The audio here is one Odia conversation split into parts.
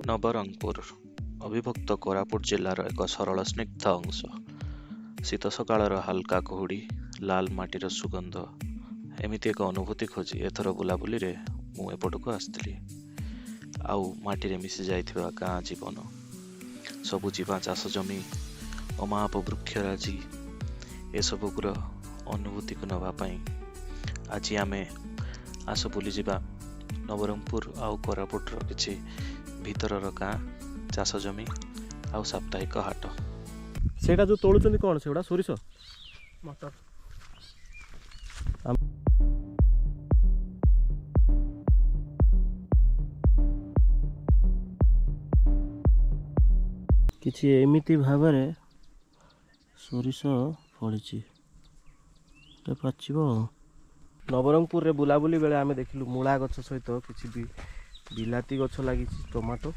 ନବରଙ୍ଗପୁର ଅବିଭକ୍ତ କୋରାପୁଟ ଜିଲ୍ଲାର ଏକ ସରଳ ସ୍ନିଗ୍ଧ ଅଂଶ। ଶୀତ ସକାଳର ହାଲକା କୁହୁଡ଼ି, ଲାଲ ମାଟିର ସୁଗନ୍ଧ, ଏମିତି ଏକ ଅନୁଭୂତି ଖୋଜି ଏଥର ବୁଲାବୁଲିରେ ମୁଁ ଏପଟକୁ ଆସିଥିଲି। ଆଉ ମାଟିରେ ମିଶି ଯାଇଥିବା ଗାଁ ଜୀବନ, ସବୁଜିମା ଚାଷ ଜମି, ଅମାପ ବୃକ୍ଷରାଜି, ଏସବୁର ଅନୁଭୂତିକୁ ନେବା ପାଇଁ ଆଜି ଆମେ ଆସ ବୁଲିଯିବା ନବରଙ୍ଗପୁର ଆଉ କୋରାପୁଟର କିଛି ଭିତରର ଗାଁ, ଚାଷ ଜମି ଆଉ ସାପ୍ତାହିକ ହାଟ। ସେଇଟା ଯୋଉ ତୋଳୁଛନ୍ତି କ'ଣ ସେଗୁଡ଼ା? ସୋରିଷ, ମଟର। କିଛି ଏମିତି ଭାବରେ ସୋରିଷ ଫଳିଛି, ପାଚିବ। ନବରଙ୍ଗପୁରରେ ବୁଲାବୁଲି ବେଳେ ଆମେ ଦେଖିଲୁ ମୂଳା ଗଛ ସହିତ କିଛି ବିଲାତି ଗଛ ଲାଗିଛି, ଟମାଟୋ,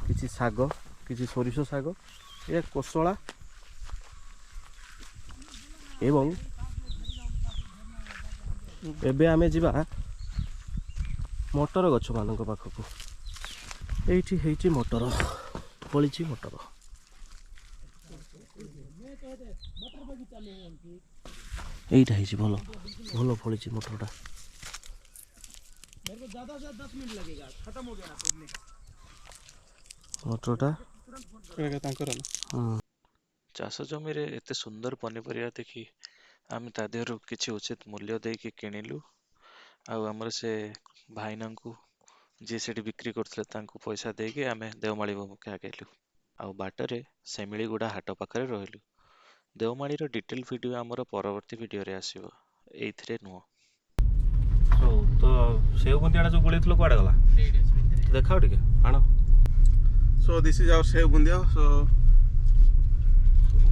କିଛି ଶାଗ, କିଛି ସୋରିଷ ଶାଗ, ଏ କୋଶଳା ଏବଂ ଏବେ ଆମେ ଯିବା ମଟର ଗଛ ମାନଙ୍କ ପାଖକୁ। ଏଇଠି ହେଇଛି ମଟର, ଫଳିଛି ମଟର। এইটা ହେଇଛି ଭଲ ଭଲ ଫଳିଛି ମଟରଟା। ମଟରଟା ଚାଷ ଜମିରେ ଏତେ ସୁନ୍ଦର ପନିପରିବା ଦେଖି ଆମେ ତା ଦେହରୁ କିଛି ଉଚିତ ମୂଲ୍ୟ ଦେଇକି କିଣିଲୁ। ଆଉ ଆମର ସେ ଭାଇନାଙ୍କୁ ଯିଏ ସେଠି ବିକ୍ରି କରୁଥିଲେ ତାଙ୍କୁ ପଇସା ଦେଇକି ଆମେ ଦେଓମାଳି ଅଭିମୁଖେ ଆଗେଇଲୁ। ଆଉ ବାଟରେ ସେମିଳିଗୁଡ଼ା ହାଟ ପାଖରେ ରହିଲୁ। ଦେଓମାଳିର ଡିଟେଲ ଭିଡ଼ିଓ ଆମର ପରବର୍ତ୍ତୀ ଭିଡ଼ିଓରେ ଆସିବ, ଏଇଥିରେ ନୁହଁ। ହଉ, ତ ସେଉ ବୁନ୍ଦିଆଟା ଯେଉଁ ଗୋଳେଇଥିଲ କୁଆଡ଼େ ଗଲା? ଦେଖାଅ ଟିକେ, ଆଣ। So this is our sev bundia. So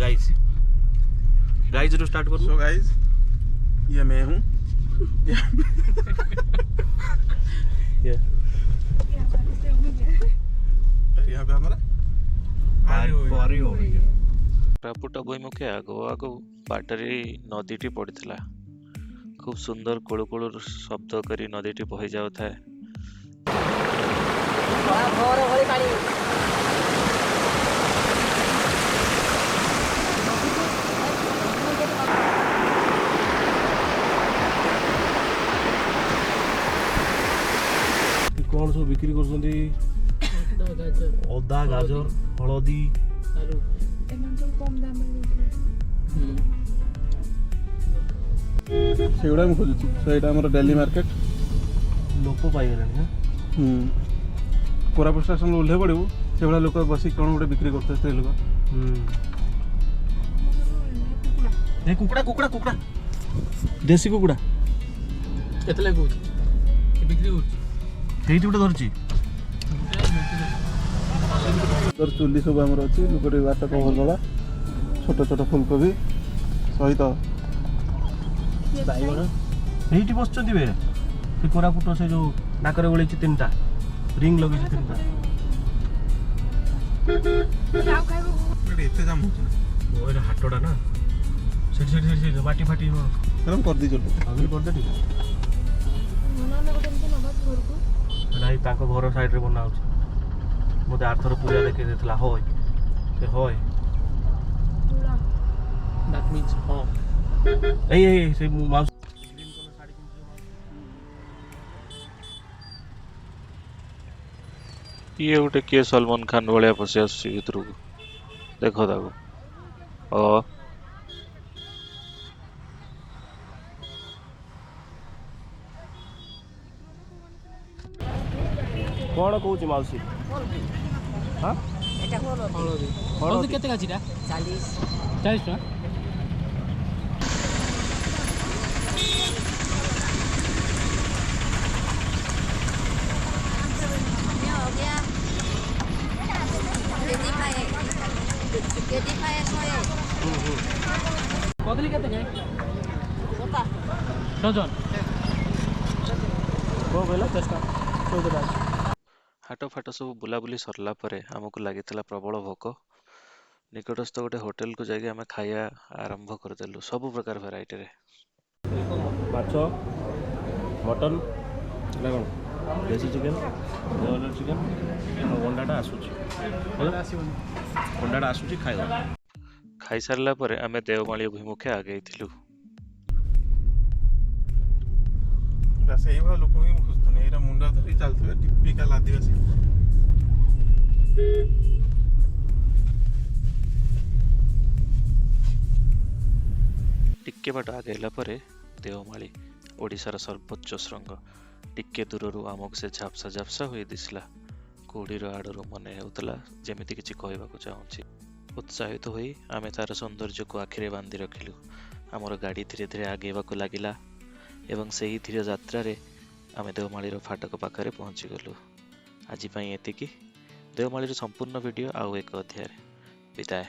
guys ରୁ ଷ୍ଟାର୍ଟ କରୁ। so guys, ये मैं हूँ। यहाँ पे हमारा କୋରାପୁଟ ଅଭିମୁଖେ ଆଗକୁ ଆଗକୁ ବାଟରେ ନଦୀଟି ପଡ଼ିଥିଲା। ଖୁବ ସୁନ୍ଦର କୁଳୁ କୁଳୁ ଶବ୍ଦ କରି ନଦୀଟି ବହି ଯାଉଥାଏ। କ'ଣ ସବୁ ବିକ୍ରି କରୁଛନ୍ତି? ଅଦା, ଗାଜର, ହଳଦୀ, ସେଗୁଡ଼ା ମୁଁ ଖୋଜୁଛି। So ଏଇଟା ଆମର ଡେଲି ମାର୍କେଟ। ଲୋପ ପାଇଗଲାଣି। କୋରାପୁଟ ଷ୍ଟେସନରୁ ଓହ୍ଲେଇ ପଡ଼ିବୁ, ସେଭଳିଆ ଲୋକ ବସିକି କ'ଣ ଗୋଟେ ବିକ୍ରି କରୁଥିଲେ, ସ୍ତ୍ରୀ ଲୋକ। ଏ କୁକୁଡ଼ା କୁକୁଡ଼ା କୁକୁଡ଼ା ଦେଶୀ କୁକୁଡ଼ା କେତେ ଲାଗୁଛି ବିକ୍ରି କରୁଛି? ସେଇଠି ଗୋଟେ ଧରୁଛି। ଚୁଲି ସବୁ ଆମର ଅଛି। ଲୋକଟି ବାଟ କଭର ଦବା, ଛୋଟ ଛୋଟ ଫୁଲକୋବି ସହିତ ବାଇଗଣ। ଏଇଠି ବସୁଛନ୍ତି ବେ, ସେ କୋରାପୁଟ ସେ ଯୋଉ ନାକରେ ଗୋଳେଇଛି ତିନିଟା ରିଙ୍ଗ ଲଗେଇଛି ତିନିଟା। ଏତେ ଦାମ ହଉଛି? ଏଇଟା ହାଟଟା ନା, ସେଠି ସେଠି ସେଠି ମାଟି ଫାଟି କରିଦେଇଛୁ ଆଗରୁ କରିଦେ ଟିକେ। ନାଇଁ, ତାଙ୍କ ଘର ସାଇଡରେ ବନା ହଉଛି। ମୋତେ ଆରଥର ପୂଜା ଦେଖେଇ ଦେଇଥିଲା। ହଏ ସେ ହଏ ଏଇ ଏଇ ସେ ମାଉସୀ ଇଏ ଗୋଟେ କିଏ ସଲମାନ ଖାନ ଭଳିଆ ପଶି ଆସୁଛି ଭିତରକୁ, ଦେଖ ତାକୁ। କ'ଣ କହୁଛି ମାଉସୀ? ହଁ, ହଳଦୀ କେତେ କାଚିଟା? 40 ଟଙ୍କା। କଦଳୀ କେତେ କେ? ଡଜନ। କ'ଣ କହିଲା? 14 ହାଟ ଫାଟ ସବୁ ବୁଲାବୁଲି ସରିଲା ପରେ ଆମକୁ ଲାଗିଥିଲା ପ୍ରବଳ ଭୋକ। ନିକଟସ୍ଥ ଗୋଟେ ହୋଟେଲକୁ ଯାଇକି ଆମେ ଖାଇବା ଆରମ୍ଭ କରିଦେଲୁ, ସବୁ ପ୍ରକାର ଭେରାଇଟିରେ। ମାଛ, ମଟନ ନା କ'ଣ? ଦେଶୀ ଚିକେନ୍ ବ୍ରଏଲର୍ ଚିକେନ୍ ଆଉ ଅଣ୍ଡାଟା ଆସୁଛି ଅଣ୍ଡାଟା ଆସୁଛି ଖାଇବା। ଖାଇସାରିଲା ପରେ ଆମେ ଦେଓମାଳି ଅଭିମୁଖେ ଆଗେଇଥିଲୁ। ସେଇଭଳିଆ ଲୋକ ହିଁ ମୁଁ ଖୋଜୁଥିଲି। ଏଇଟା ମୁଣ୍ଡ ଧରି ଚାଲୁଥିବେ ଟିପିକାଲ ଆଦିବାସୀ। ଟିକେ ବାଟ ଆଗେଇଲା ପରେ ଦେଓମାଳି, ଓଡ଼ିଶାର ସର୍ବୋଚ୍ଚ ଶୃଙ୍ଗ। ଟିକେ ଦୂରରୁ ଆମକୁ ସେ ଝାପ୍ସା ଝାପ୍ସା ହୋଇ ଦିଶିଲା। କୁହୁଡ଼ିର ଆଡ଼ରୁ ମନେ ହେଉଥିଲା ଯେମିତି କିଛି କହିବାକୁ ଚାହୁଁଛି। ଉତ୍ସାହିତ ହୋଇ ଆମେ ତାର ସୌନ୍ଦର୍ଯ୍ୟକୁ ଆଖିରେ ବାନ୍ଧି ରଖିଲୁ। ଆମର ଗାଡ଼ି ଧୀରେ ଧୀରେ ଆଗେଇବାକୁ ଲାଗିଲା ଏବଂ ସେହି ଧୀର ଯାତ୍ରାରେ ଆମେ ଦେଓମାଳିର ଫାଟକ ପାଖରେ ପହଞ୍ଚିଗଲୁ। ଆଜି ପାଇଁ ଏତିକି। ଦେଓମାଳିର ସମ୍ପୂର୍ଣ୍ଣ ଭିଡ଼ିଓ ଆଉ ଏକ ଅଧ୍ୟାୟରେ। ବିଦାୟ।